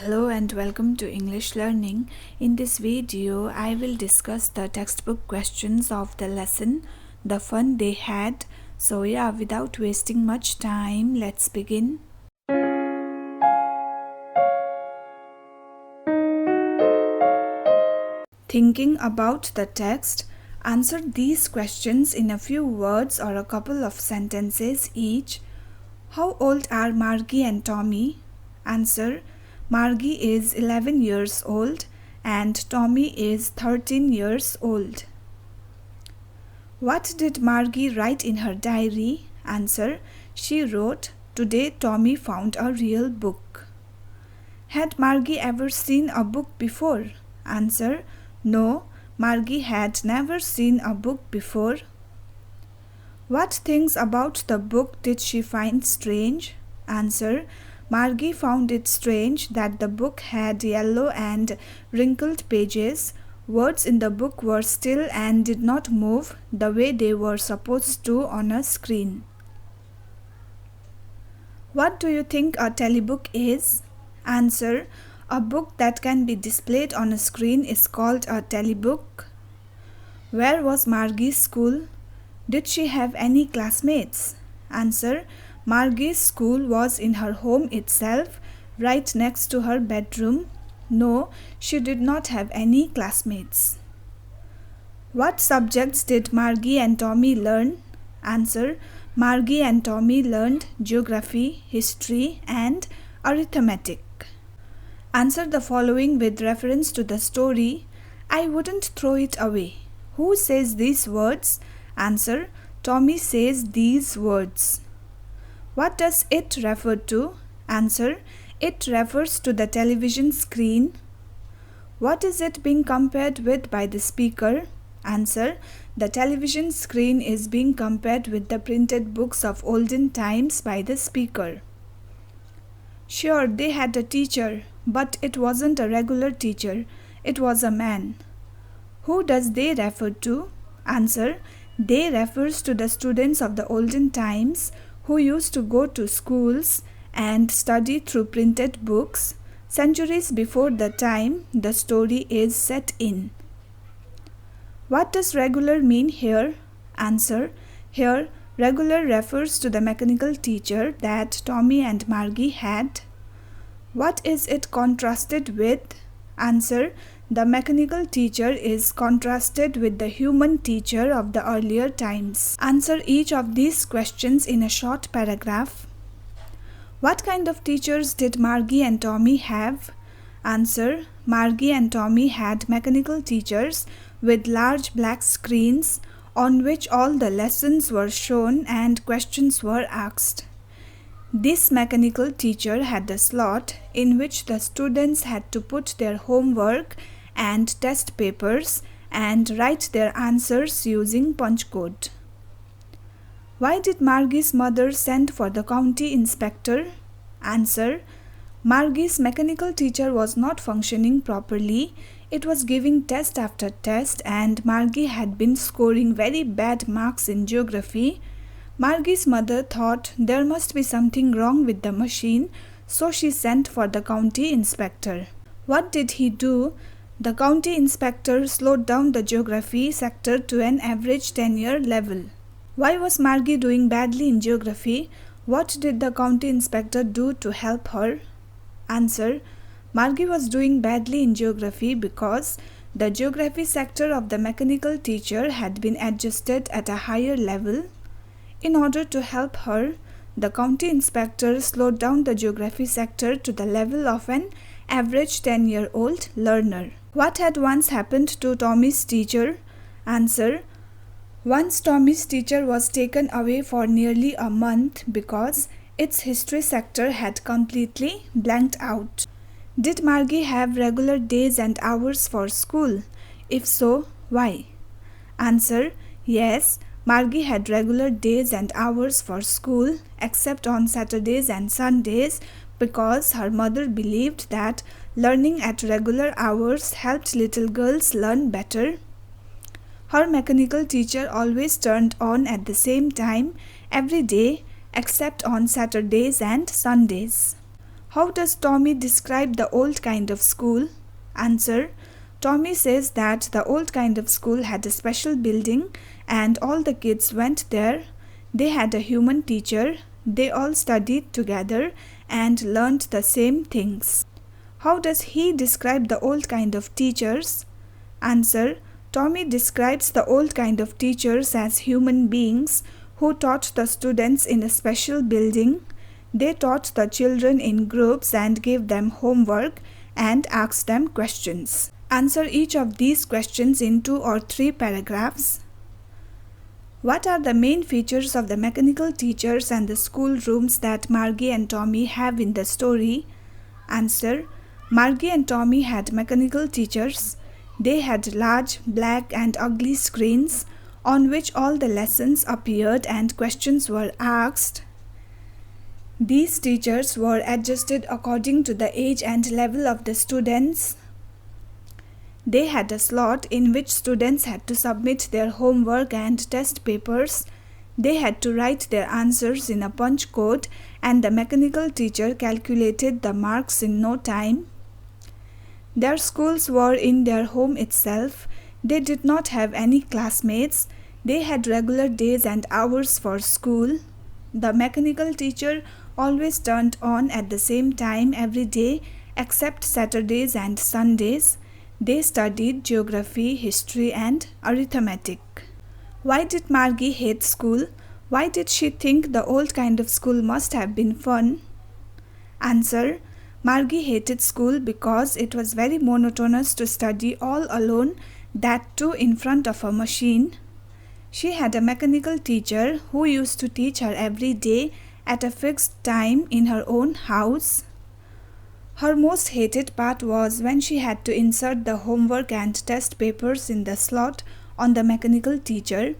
Hello and welcome to English Learning. In this video, I will discuss the textbook questions of the lesson, the fun they had. So without wasting much time, let's begin. Thinking about the text, answer these questions in a few words or a couple of sentences each. How old are Margie and Tommy? Answer: Margie is 11 years old and Tommy is 13 years old. What did Margie write in her diary? Answer: she wrote, "Today Tommy found a real book." Had Margie ever seen a book before? Answer: no, Margie had never seen a book before. What things about the book did she find strange? Answer: Margie found it strange that the book had yellow and wrinkled pages. Words in the book were still and did not move the way they were supposed to on a screen. What do you think a telebook is? Answer: a book that can be displayed on a screen is called a telebook. Where was Margie's school? Did she have any classmates? Answer: Margie's school was in her home itself, right next to her bedroom. No, she did not have any classmates. What subjects did Margie and Tommy learn? Answer: Margie and Tommy learned geography, history, and arithmetic. Answer the following with reference to the story. I wouldn't throw it away. Who says these words? Answer: Tommy says these words. What does it refer to? Answer: it refers to the television screen. What is it being compared with by the speaker? Answer: the television screen is being compared with the printed books of olden times by the speaker. Sure, they had a teacher, but it wasn't a regular teacher. It was a man. Who does they refer to? Answer: they refers to the students of the olden times who used to go to schools and study through printed books centuries before the time the story is set in. What does regular mean here? Answer: here, regular refers to the mechanical teacher that Tommy and Margie had. What is it contrasted with? Answer: the mechanical teacher is contrasted with the human teacher of the earlier times. Answer each of these questions in a short paragraph. What kind of teachers did Margie and Tommy have? Answer: Margie and Tommy had mechanical teachers with large black screens on which all the lessons were shown and questions were asked. This mechanical teacher had a slot in which the students had to put their homework and test papers and write their answers using punch code. Why did Margie's mother send for the county inspector? Answer: Margie's mechanical teacher was not functioning properly. It was giving test after test and Margie had been scoring very bad marks in geography. Margie's mother thought there must be something wrong with the machine, so she sent for the county inspector. What did he do? The county inspector slowed down the geography sector to an average 10-year level. Why was Margie doing badly in geography? What did the county inspector do to help her? Answer: Margie was doing badly in geography because the geography sector of the mechanical teacher had been adjusted at a higher level. In order to help her, the county inspector slowed down the geography sector to the level of an average 10-year-old learner. What had once happened to Tommy's teacher? Answer: once Tommy's teacher was taken away for nearly a month because its history sector had completely blanked out. Did Margie have regular days and hours for school? If so, why? Answer: yes, Margie had regular days and hours for school except on Saturdays and Sundays because her mother believed that learning at regular hours helped little girls learn better. Her mechanical teacher always turned on at the same time every day except on Saturdays and Sundays. How does Tommy describe the old kind of school? Answer. Tommy says that the old kind of school had a special building and all the kids went there. They had a human teacher. They all studied together and learned the same things. How does he describe the old kind of teachers? Answer. Tommy describes the old kind of teachers as human beings who taught the students in a special building. They taught the children in groups and gave them homework and asked them questions. Answer each of these questions in 2 or 3 paragraphs. What are the main features of the mechanical teachers and the school rooms that Margie and Tommy have in the story? Answer. Margie and Tommy had mechanical teachers. They had large, black and ugly screens on which all the lessons appeared and questions were asked. These teachers were adjusted according to the age and level of the students. They had a slot in which students had to submit their homework and test papers. They had to write their answers in a punch code and the mechanical teacher calculated the marks in no time. Their schools were in their home itself. They did not have any classmates. They had regular days and hours for school. The mechanical teacher always turned on at the same time every day except Saturdays and Sundays. They studied geography, history and arithmetic. Why did Margie hate school? Why did she think the old kind of school must have been fun? Answer. Margie hated school because it was very monotonous to study all alone, that too in front of a machine. She had a mechanical teacher who used to teach her every day at a fixed time in her own house. Her most hated part was when she had to insert the homework and test papers in the slot on the mechanical teacher.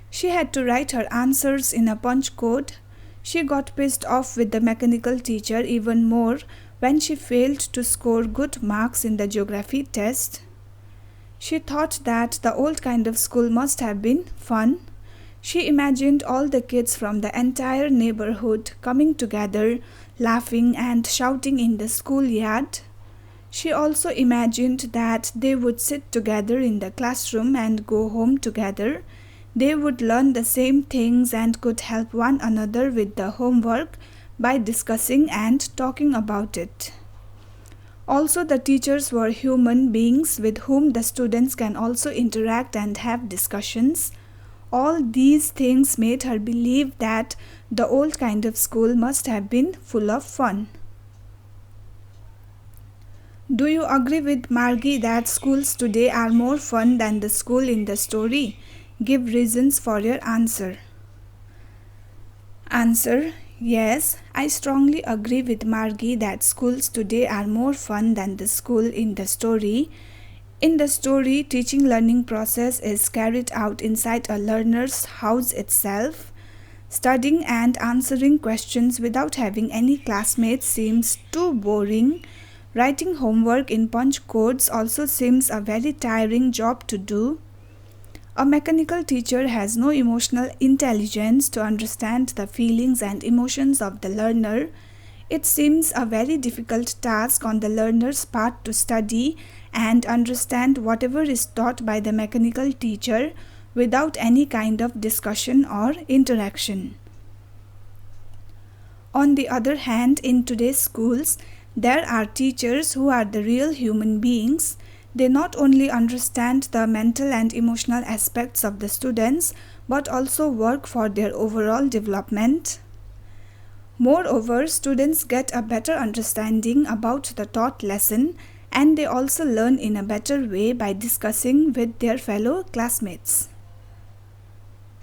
She had to write her answers in a punch code. She got pissed off with the mechanical teacher even more when she failed to score good marks in the geography test. She thought that the old kind of school must have been fun. She imagined all the kids from the entire neighborhood coming together, laughing and shouting in the schoolyard. She also imagined that they would sit together in the classroom and go home together. They would learn the same things and could help one another with the homework by discussing and talking about it. Also, the teachers were human beings with whom the students can also interact and have discussions. All these things made her believe that the old kind of school must have been full of fun. Do you agree with Margie that schools today are more fun than the school in the story? Give reasons for your answer. Answer. Yes, I strongly agree with Margie that schools today are more fun than the school in the story. In the story, teaching learning process is carried out inside a learner's house itself. Studying and answering questions without having any classmates seems too boring. Writing homework in punch codes also seems a very tiring job to do. A mechanical teacher has no emotional intelligence to understand the feelings and emotions of the learner. It seems a very difficult task on the learner's part to study and understand whatever is taught by the mechanical teacher without any kind of discussion or interaction. On the other hand, in today's schools, there are teachers who are the real human beings. They not only understand the mental and emotional aspects of the students, but also work for their overall development. Moreover, students get a better understanding about the taught lesson, and they also learn in a better way by discussing with their fellow classmates.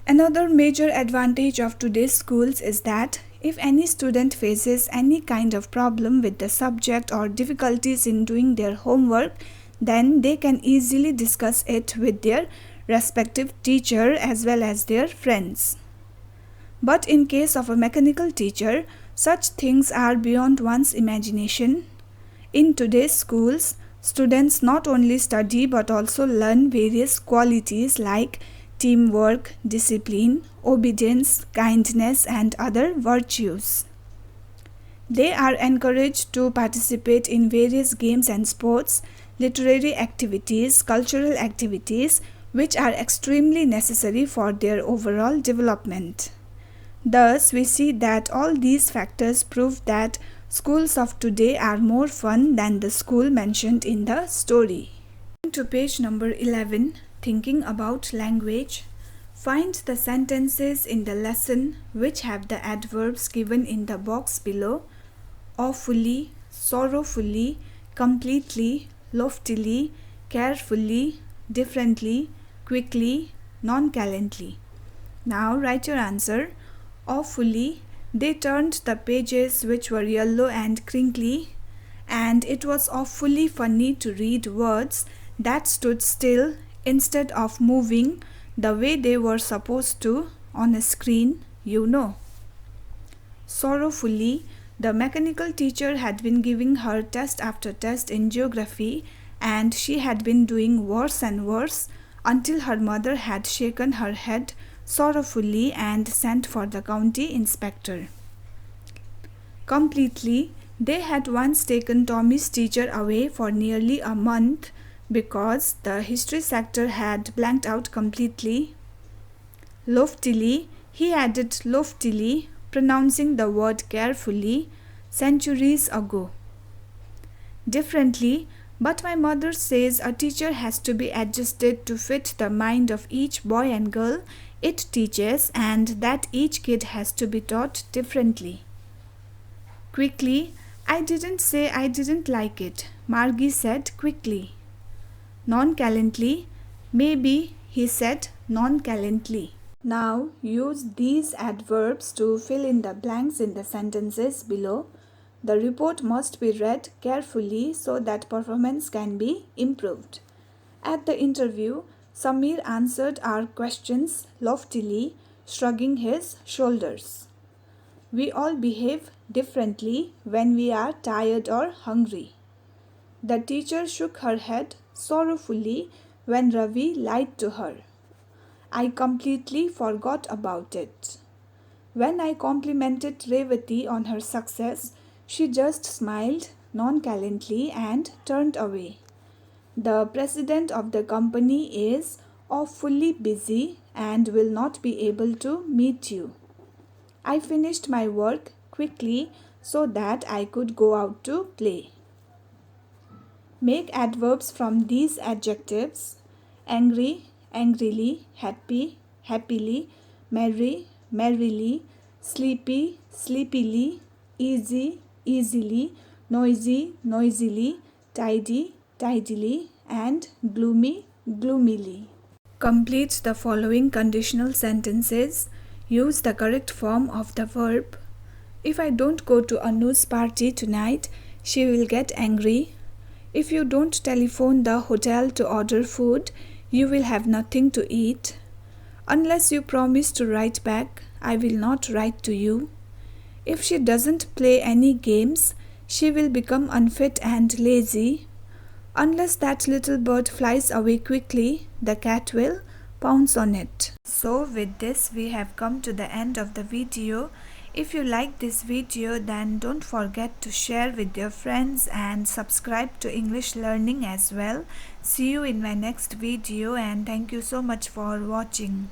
Another major advantage of today's schools is that if any student faces any kind of problem with the subject or difficulties in doing their homework, then they can easily discuss it with their respective teacher as well as their friends. But in case of a mechanical teacher, such things are beyond one's imagination. In today's schools, students not only study but also learn various qualities like teamwork, discipline, obedience, kindness, and other virtues. They are encouraged to participate in various games and sports, literary activities, cultural activities, which are extremely necessary for their overall development. Thus, we see that all these factors prove that schools of today are more fun than the school mentioned in the story. To page number 11, thinking about language. Find the sentences in the lesson which have the adverbs given in the box below: awfully, sorrowfully, completely, loftily, carefully, differently, quickly, nonchalantly. Now write your answer. Awfully, they turned the pages which were yellow and crinkly, and it was awfully funny to read words that stood still instead of moving the way they were supposed to on a screen, you know. Sorrowfully, the mechanical teacher had been giving her test after test in geography, and she had been doing worse and worse until her mother had shaken her head sorrowfully and sent for the county inspector. Completely, they had once taken Tommy's teacher away for nearly a month because the history sector had blanked out completely. Loftily, he added loftily, pronouncing the word carefully, centuries ago. Differently, but my mother says a teacher has to be adjusted to fit the mind of each boy and girl it teaches, and that each kid has to be taught differently. Quickly, I didn't say I didn't like it, Margie said quickly. Nonchalantly, maybe, he said nonchalantly. Now use these adverbs to fill in the blanks in the sentences below. The report must be read carefully so that performance can be improved. At the interview, Samir answered our questions loftily, shrugging his shoulders. We all behave differently when we are tired or hungry. The teacher shook her head sorrowfully when Ravi lied to her. I completely forgot about it. When I complimented Revati on her success, she just smiled nonchalantly and turned away. The president of the company is awfully busy and will not be able to meet you. I finished my work quickly so that I could go out to play. Make adverbs from these adjectives: angry, angrily, happy, happily, merry, merrily, sleepy, sleepily, easy, easily, noisy, noisily, tidy, tidily, and gloomy, gloomily. Complete the following conditional sentences. Use the correct form of the verb. If I don't go to Anu's party tonight, she will get angry. If you don't telephone the hotel to order food, you will have nothing to eat. Unless you promise to write back, I will not write to you. If she doesn't play any games, she will become unfit and lazy. Unless that little bird flies away quickly, the cat will pounce on it. So with this, we have come to the end of the video. If you like this video, then don't forget to share with your friends and subscribe to English Learning as well. See you in my next video, and thank you so much for watching.